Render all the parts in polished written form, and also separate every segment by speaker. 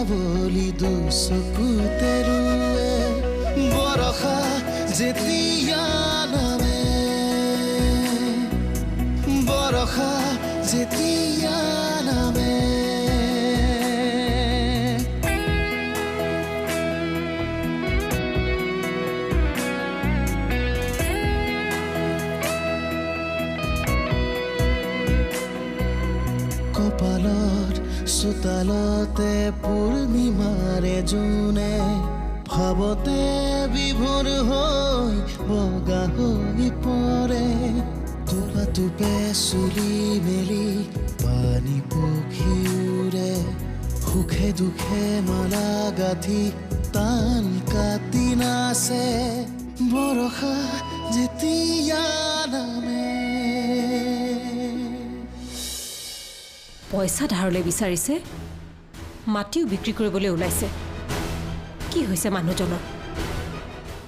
Speaker 1: বুলি দুচকুতে ৰুৱে বৰষা যেতিয়া নামে বৰষা যেতিয়া নামে কপালত চোতালতে পূৰ্ণিমাৰে জোনে ভাবতে বিভোৰ হৈ বগা হৈ পৰে টোপা টোপে চুলি মেলি পানী পখি উৰে সুখে দুখে মালা গাঁঠি তাল কাটি নাচে বৰষা যেতিয়া নামে
Speaker 2: পইচা ধাৰলৈ বিচাৰিছে মাটিও বিক্ৰী কৰিবলৈ ওলাইছে কি হৈছে মানুহজনৰ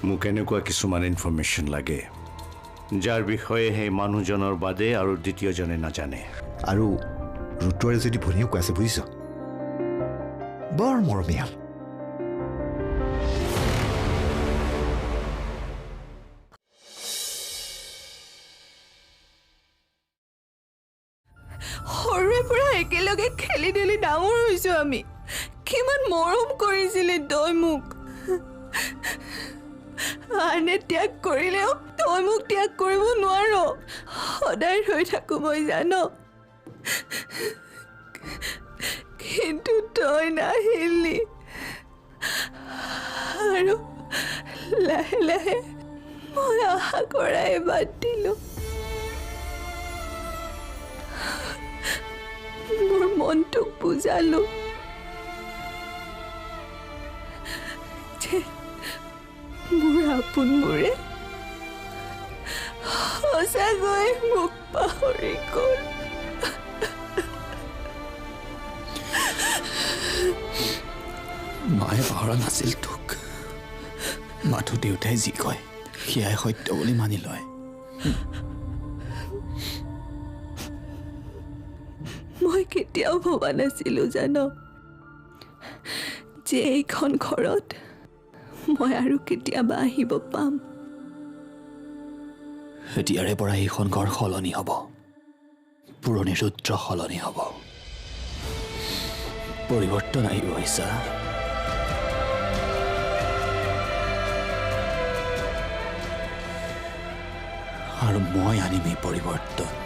Speaker 3: মোক এনেকুৱা কিছুমান ইনফৰমেশ্যন লাগে যাৰ বিষয়ে সেই মানুহজনৰ বাদে আৰু দ্বিতীয়জনে নাজানে
Speaker 4: আৰু ৰুটুৱাৰে যদি ভনীও কৈ আছে বুজিছ বৰ মৰমীয়াল
Speaker 5: সৰুৰে পৰা একেলগে খেলি ধেলি ডাঙৰ হৈছো আমি কিমান মৰম কৰিছিলি তই মোক আনে ত্যাগ কৰিলেও তই মোক ত্যাগ কৰিব নোৱাৰ সদায় ৰৈ থাকো মই জানো কিন্তু তই নাহিলি আৰু লাহে লাহে মই আশা কৰাই বাদ দিলো মোৰ মনটোক বুজালো মোৰ আপোনবোৰে সঁচাকৈ মোক পাহৰি গ'ল
Speaker 6: মায়ে পাহৰা নাছিল তোক মাথো দেউতাই যি কয় সেয়াই সত্য বুলি মানি লয়
Speaker 5: মই কেতিয়াও ভবা নাছিলো জানো যে এইখন ঘৰত মই আৰু কেতিয়াবা আহিব পাম
Speaker 6: এতিয়াৰে পৰা এইখন ঘৰ সলনি হ'ব পুৰণি ৰুদ্ৰ সলনি হ'ব পৰিৱৰ্তন আহিব ইচ্ছা আৰু মই আনিম এই পৰিৱৰ্তন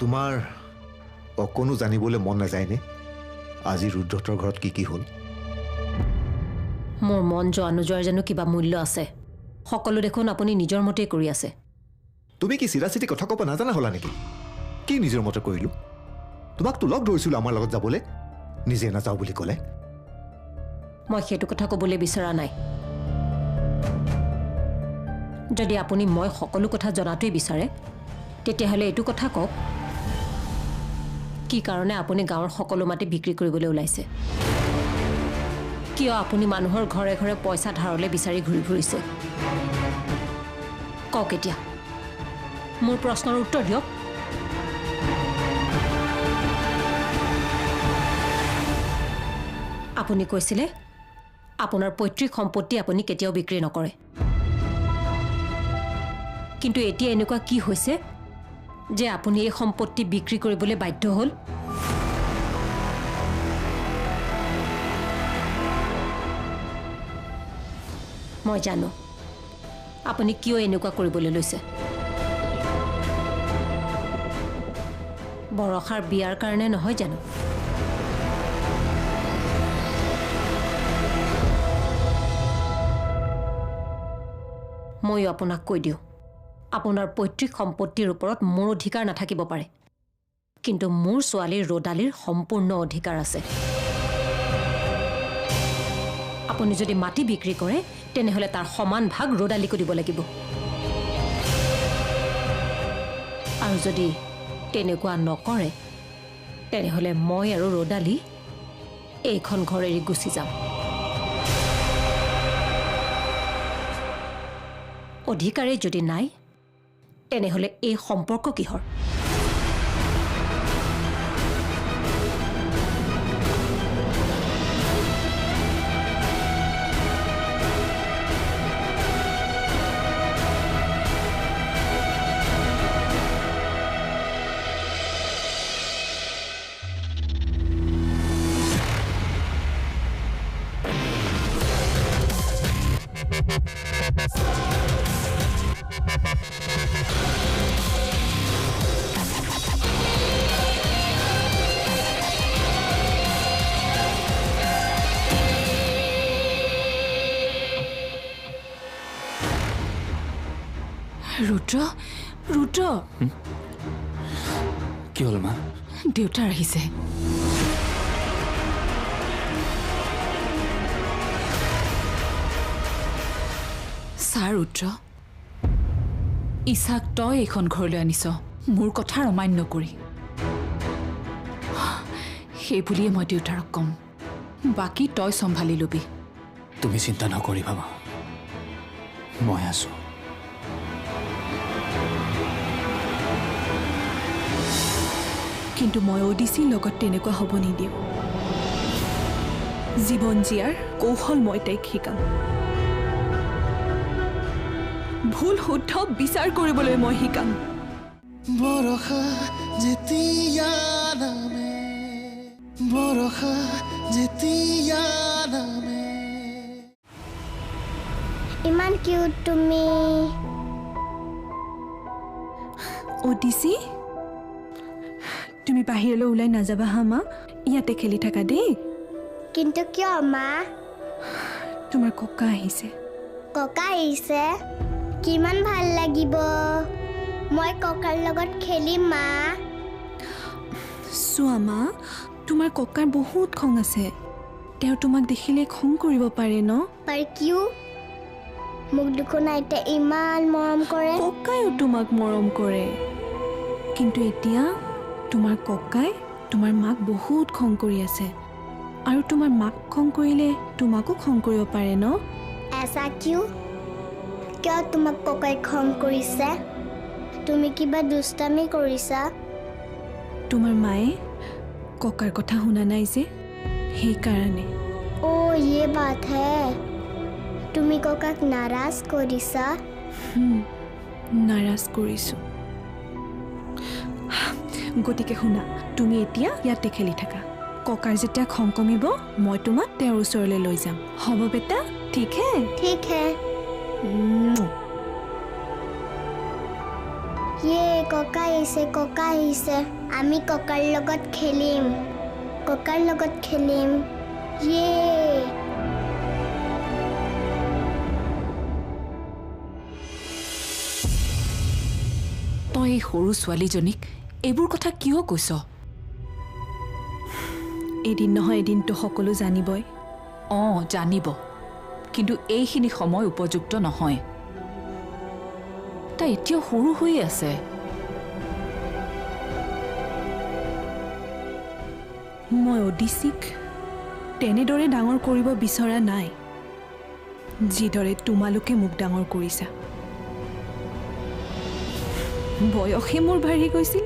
Speaker 4: তোমাৰ অকণো জানিবলৈ মন নাযায়নে আজি ৰুদ্ৰতৰ ঘৰত কি কি হ'ল
Speaker 2: মোৰ মন যোৱা নোযোৱাৰ জানো কিবা মূল্য আছে সকলো দেখোন আপুনি নিজৰ মতেই কৰি আছে
Speaker 4: তুমি কি চিধা চিধি কথা ক'ব নাজানা হ'লা নেকি কি নিজৰ মতে কৰিলোঁ তোমাকতো লগ ধৰিছিলোঁ আমাৰ লগত যাবলৈ নিজে নাযাওঁ বুলি ক'লে
Speaker 2: মই সেইটো কথা ক'বলৈ বিচৰা নাই যদি আপুনি মই সকলো কথা জনাটোই বিচাৰে তেতিয়াহ'লে এইটো কথা কওক কি কাৰণে আপুনি গাঁৱৰ সকলো মাটি বিক্ৰী কৰিবলৈ ওলাইছে কিয় আপুনি মানুহৰ ঘৰে ঘৰে পইচা ধাৰলৈ বিচাৰি ঘূৰি ফুৰিছে কওক এতিয়া মোৰ প্ৰশ্নৰ উত্তৰ দিয়ক আপুনি কৈছিলে আপোনাৰ পৈতৃক সম্পত্তি আপুনি কেতিয়াও বিক্ৰী নকৰে কিন্তু এতিয়া এনেকুৱা কি হৈছে যে আপুনি এই সম্পত্তি বিক্ৰী কৰিবলৈ বাধ্য হ'ল মই জানো আপুনি কিয় এনেকুৱা কৰিবলৈ লৈছে বৰষাৰ বিয়াৰ কাৰণে নহয় জানো ময়ো আপোনাক কৈ দিওঁ আপোনাৰ পৈতৃক সম্পত্তিৰ ওপৰত মোৰ অধিকাৰ নাথাকিব পাৰে কিন্তু মোৰ ছোৱালীৰ ৰদালিৰ সম্পূৰ্ণ অধিকাৰ আছে আপুনি যদি মাটি বিক্ৰী কৰে তেনেহলে তাৰ সমান ভাগ ৰদালিকো দিব লাগিব আৰু যদি তেনেকুৱা নকৰে তেনেহ'লে মই আৰু ৰ'দালি এইখন ঘৰ এৰি গুচি যাম। অধিকাৰেই যদি নাই তেনেহ'লে এই সম্পৰ্ক কিহৰ?
Speaker 5: ৰুদ্ৰ ৰুদ্ৰ
Speaker 6: কি হ'ল মা?
Speaker 5: দেউতা আহিছে। ছাৰ ৰুদ্ৰ, ইছাক তই এইখন ঘৰলৈ আনিছ মোৰ কথাৰ অমান্য কৰি। সেই বুলিয়ে মই দেউতাৰক ক'ম, বাকী তই চম্ভালি ল'বি।
Speaker 6: তুমি চিন্তা নকৰিবা মা, মই আছো।
Speaker 5: কিন্তু মই অডিচিৰ লগত তেনেকুৱা হ'ব নিদিওঁ। জীৱন জীয়াৰ কৌশল মই তাইক শিকাম। ভুল শুদ্ধ বিচাৰ কৰিবলৈ মই শিকাম।
Speaker 1: বৰষা যেতিয়া নামে, বৰষা যেতিয়া নামে।
Speaker 7: ইমান কিউট তুমি।
Speaker 5: অডিচি, তুমি বাহিৰলৈ ওলাই নাযাবা হা মা, ইয়াতে খেলি থাকা দেই।
Speaker 7: কিন্তু কিয় মা?
Speaker 5: তোমাৰ ককা আহিছে।
Speaker 7: ককা আহিছে? কিমান ভাল লাগিব। মই ককাৰ লগত খেলিম মা।
Speaker 5: চোৱা মা, তোমাৰ ককাৰ বহুত খং আছে। তেওঁ তোমাক দেখিলে খং কৰিব পাৰে ন?
Speaker 7: পাৰ কিয়? মোক দেখোন আইতাই ইমান মৰম কৰে।
Speaker 5: ককাইও তোমাক মৰম কৰে, কিন্তু এতিয়া তোমাৰ ককাই তোমাৰ মাক বহুত খং কৰি আছে। আৰু তোমাৰ মাক খং কৰিলে তোমাকো খং কৰিব পাৰে ন?
Speaker 7: এছা কিয়? কিয় তোমাক ককাই খং কৰিছে? তুমি কিবা দুষ্টামি কৰিছা?
Speaker 5: তোমাৰ মায়ে ককাৰ কথা শুনা নাই যে, সেইকাৰণে।
Speaker 7: অ' ইয়ে বাত হে। তুমি ককাক নাৰাজ কৰিছা?
Speaker 5: নাৰাজ কৰিছোঁ। গতিকে শুনা, তুমি এতিয়া ইয়াতে খেলি থাকা। ককাৰ যেতিয়া খং কমিব মই তোমাক তেওঁৰ ওচৰলৈ লৈ যাম। হ'ব বেটা? ঠিক হে?
Speaker 7: ঠিক হে। ইয়ে ককা আহিছে, ককা আহিছে। আমি ককাৰ লগত খেলিম, ককাৰ লগত খেলিম। ইয়ে।
Speaker 5: তই এই সৰু ছোৱালীজনীক এইবোৰ কথা কিয় কৈছ? এদিন নহয় এদিনতো সকলো জানিবই। অঁ জানিব, কিন্তু এইখিনি সময় উপযুক্ত নহয়। তাই এতিয়াও সৰু হৈ আছে। মই অডিচিক তেনেদৰে ডাঙৰ কৰিব বিচৰা নাই, যিদৰে তোমালোকে মোক ডাঙৰ কৰিছা। বয়সে মোৰ বাঢ়ি গৈছিল,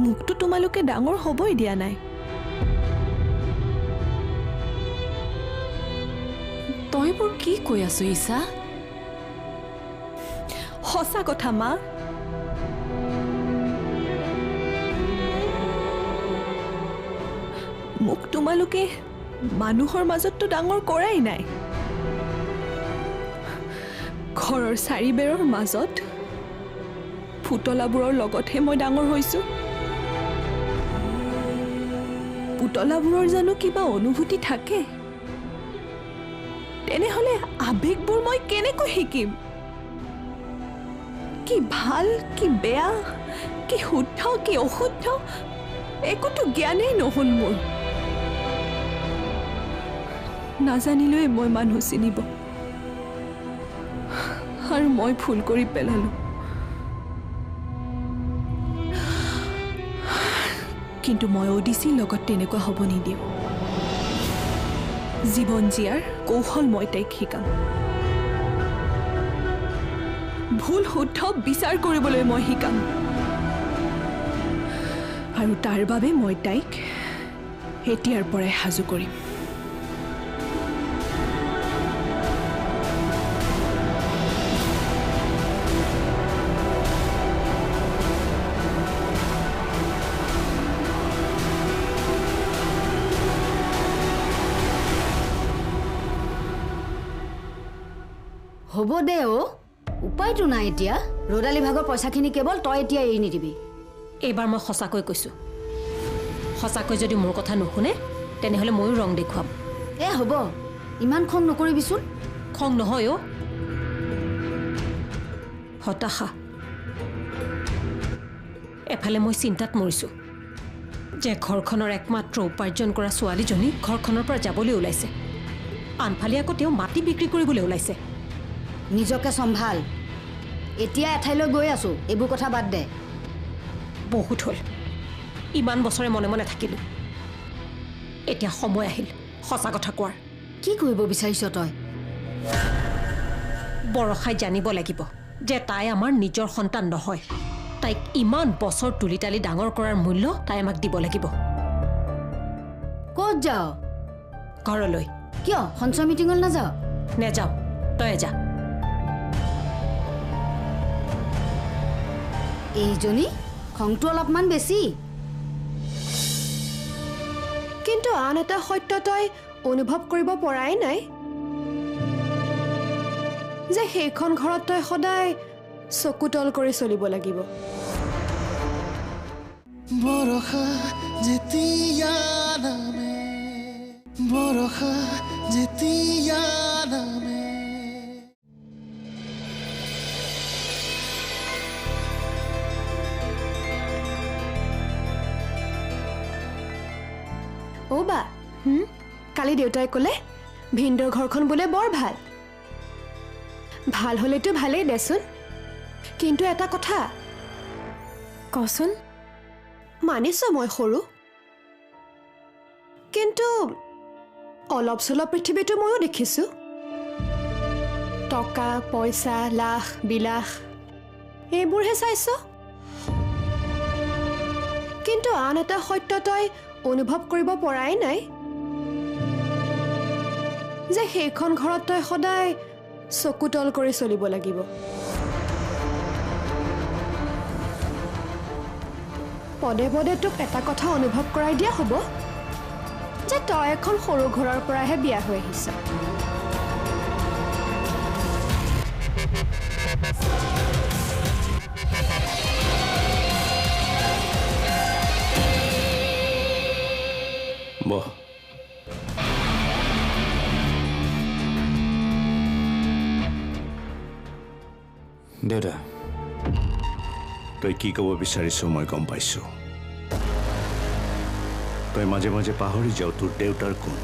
Speaker 5: মোকতো তোমালোকে ডাঙৰ হ'বই দিয়া নাই। তইবোৰ কি কৈ আছ ইছা? সঁচা কথা মা। মোক তোমালোকে মানুহৰ মাজততো ডাঙৰ কৰাই নাই। ঘৰৰ চাৰিবেৰৰ মাজত পুতলাবোৰৰ লগতহে মই ডাঙৰ হৈছোঁ। পুতলাবোৰৰ জানো কিবা অনুভূতি থাকে? তেনেহ'লে আবেগবোৰ মই কেনেকৈ শিকিম? কি ভাল, কি বেয়া, কি শুদ্ধ, কি অশুদ্ধ, একোতো জ্ঞানেই নহ'ল মোৰ। নাজানিলেই মই মানুহ চিনিব, আৰু মই ভুল কৰি পেলালোঁ। কিন্তু মই অডিচিৰ লগত তেনেকুৱা হ'ব নিদিওঁ জীৱন জীয়াৰ কৌশল মই তাইক শিকাম ভুল শুদ্ধ বিচাৰ কৰিবলৈ মই শিকাম আৰু তাৰ বাবে মই তাইক এতিয়াৰ পৰাই সাজু কৰিম
Speaker 8: হ'ব দে উপায়টো নাই এতিয়া ৰদালি ভাগৰ পইচাখিনি কেৱল তই এতিয়া এৰি নিদিবি
Speaker 2: এইবাৰ মই সঁচাকৈ কৈছোঁ সঁচাকৈ যদি মোৰ কথা নুশুনে তেনেহ'লে ময়ো ৰং দেখুৱাম
Speaker 8: হ'ব ইমান খং নকৰিবিচোন
Speaker 2: খং নহয় হতাশা এফালে মই চিন্তাত মৰিছোঁ যে ঘৰখনৰ একমাত্ৰ উপাৰ্জন কৰা ছোৱালীজনী ঘৰখনৰ পৰা যাবলৈ ওলাইছে আনফালে আকৌ তেওঁ মাটি বিক্ৰী কৰিবলৈ ওলাইছে
Speaker 8: নিজকে সম্ভাল এতিয়া এঠাইলৈ গৈ আছো এইবোৰ কথা বাদ দে
Speaker 2: বহুত হ'ল ইমান বছৰে মনে মনে থাকিলোঁ এতিয়া সময় আহিল সঁচা কথা কোৱাৰ
Speaker 8: কি কৰিব বিচাৰিছ তই
Speaker 2: বৰষাই জানিব লাগিব যে তাই আমাৰ নিজৰ সন্তান নহয় তাইক ইমান বছৰ তুলি তালি ডাঙৰ কৰাৰ মূল্য তাই আমাক দিব লাগিব
Speaker 8: ক'ত যাও
Speaker 2: ঘৰলৈ
Speaker 8: কিয় সঞ্চয় মিটিঙত নাযাও
Speaker 2: নেযাওঁ তই যা
Speaker 8: এইজনী খংটো অলপমান বেছি
Speaker 5: কিন্তু আন এটা সত্য তই অনুভৱ কৰিব পৰাই নাই যে সেইখন ঘৰত তই সদায় চকুতল কৰি চলিব লাগিব
Speaker 1: বৰষা যেতিয়া নামে বৰষা যেতিয়া নামে
Speaker 5: বা কালি দেউতাই ক'লে ভিন্দৰ ঘৰখন বোলে বৰ ভাল ভাল হ'লেতো ভালেই দেচোন কিন্তু এটা কথা কচোন মানিছো মই সৰু কিন্তু অলপ চলপ পৃথিৱীটো ময়ো দেখিছোঁ টকা পইচা লাখ বিলাস এইবোৰহে চাইছ কিন্তু আন এটা সত্য তই অনুভৱ কৰিব পৰাই নাই যে সেইখন ঘৰত তই সদায় চকুতল কৰি চলিব লাগিব পদে পদে তোক এটা কথা অনুভৱ কৰাই দিয়া হ'ব যে তই এখন সৰু ঘৰৰ পৰাহে বিয়া হৈ আহিছ
Speaker 3: বহ
Speaker 6: দেউতা
Speaker 3: তই কি ক'ব বিচাৰিছ মই গম পাইছো তই মাজে মাজে পাহৰি যাও তোৰ দেউতাৰ কোন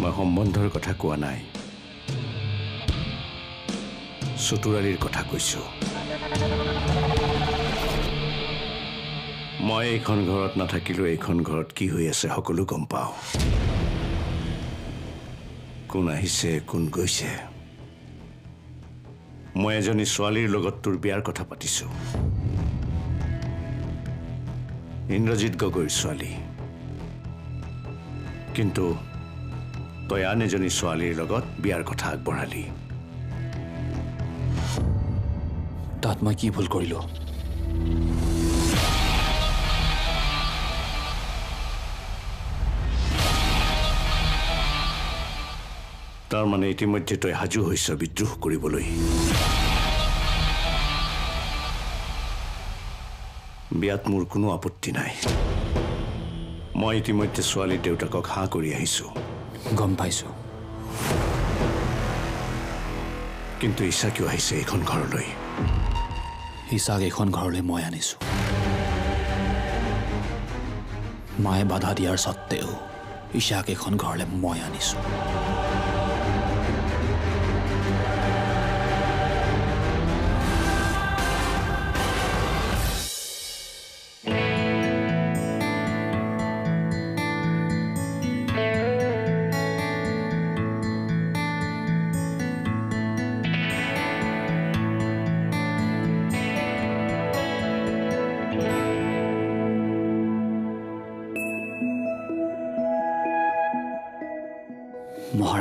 Speaker 3: মই সম্বন্ধৰ কথা কোৱা নাই চতুৰালীৰ কথা কৈছো মই এইখন ঘৰত নাথাকিলেও এইখন ঘৰত কি হৈ আছে সকলো গম পাওঁ কোন আহিছে কোন গৈছে মই এজনী ছোৱালীৰ লগত তোৰ বিয়াৰ কথা পাতিছো ইন্দ্ৰজিৎ গগৈৰ ছোৱালী কিন্তু তই আন এজনী ছোৱালীৰ লগত বিয়াৰ কথা আগবঢ়ালি
Speaker 6: তাত মই কি ভুল কৰিলো
Speaker 3: তাৰ মানে ইতিমধ্যে তই সাজু হৈছ বিদ্ৰোহ কৰিবলৈ বিয়াত মোৰ কোনো আপত্তি নাই মই ইতিমধ্যে ছোৱালীৰ দেউতাকক হাঁ কৰি আহিছো
Speaker 6: গম পাইছো
Speaker 3: কিন্তু ইচ্ছা কিয় আহিছে এইখন ঘৰলৈ
Speaker 6: ইছাক এইখন ঘৰলৈ মই আনিছো মায়ে বাধা দিয়াৰ সত্ত্বেও ইছাক এইখন ঘৰলৈ মই আনিছো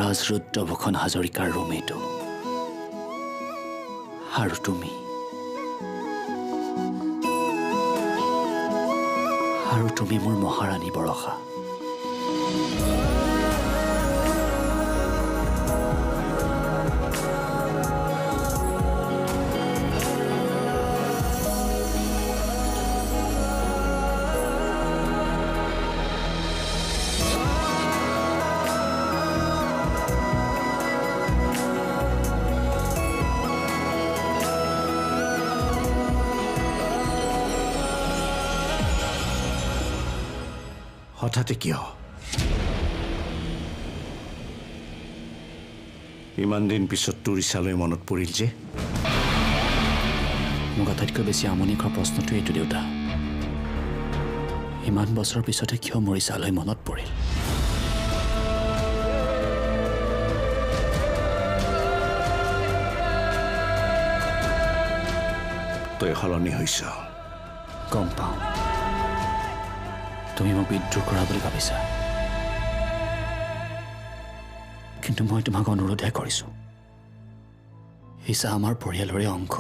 Speaker 6: ৰাজৰুদ্ৰভূষণ হাজৰিকাৰ ৰুম এইটো আৰু তুমি মোৰ মহাৰাণী বৰষা
Speaker 3: হঠাতে কিয় ইমান দিন পিছত তোৰ ইচ্ছালৈ মনত পৰিল যে
Speaker 6: মোক আটাইতকৈ বেছি আমনি কৰা প্ৰশ্নটো এইটো দেউতা ইমান বছৰৰ পিছতে কিয় মোৰ ইচ্ছালৈ মনত পৰিল
Speaker 3: তই সলনি হৈছ
Speaker 6: গম পাওঁ তুমি মোক বিদ্ৰোহ কৰা বুলি ভাবিছা কিন্তু মই তোমাক অনুৰোধহে কৰিছোঁ ইছা আমাৰ পৰিয়ালৰে অংশ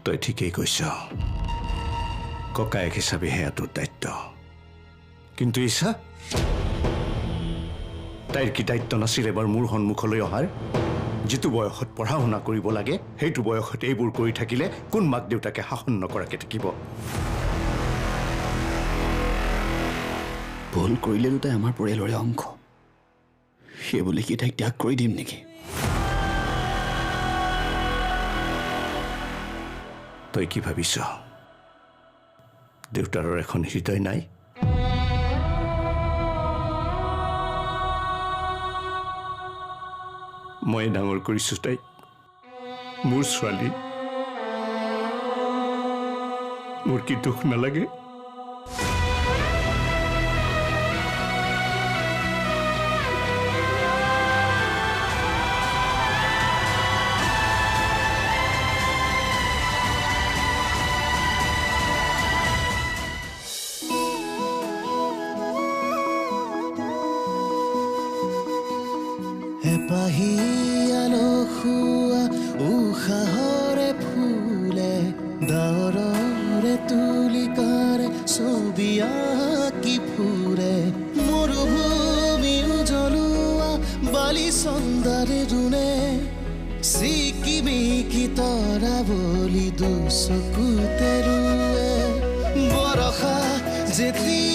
Speaker 3: তই ঠিকেই কৈছ ককায়েক হিচাপে সেয়া তোৰ দায়িত্ব কিন্তু ইছা তাইৰ কি দায়িত্ব নাছিল এবাৰ মোৰ সন্মুখলৈ অহাৰ যিটো বয়সত পঢ়া শুনা কৰিব লাগে সেইটো বয়সত এইবোৰ কৰি থাকিলে কোন মাক দেউতাকে শাসন নকৰাকে থাকিব
Speaker 6: ভুল কৰিলেতো তাই আমাৰ পৰিয়ালৰে অংশ সেই বুলি কি তাইক ত্যাগ কৰি দিম নেকি
Speaker 3: তই কি ভাবিছ দেউতাৰৰ এখন হৃদয় নাই মই ডাঙৰ কৰিছোঁ তাইক মোৰ ছোৱালী মোৰ কি দুখ নালাগে
Speaker 1: এপাহিয়ালো খুৱা উশাহৰে ফুলে ডাৱৰৰে তুলিকাৰে ছবি আঁকি ফুৰে মৰুভূমি উজলোৱা বালি চন্দাৰে ৰুণে চিকিমিকি তৰা বলি দুচকুতে ৰুৱে বৰষা যেতিয়া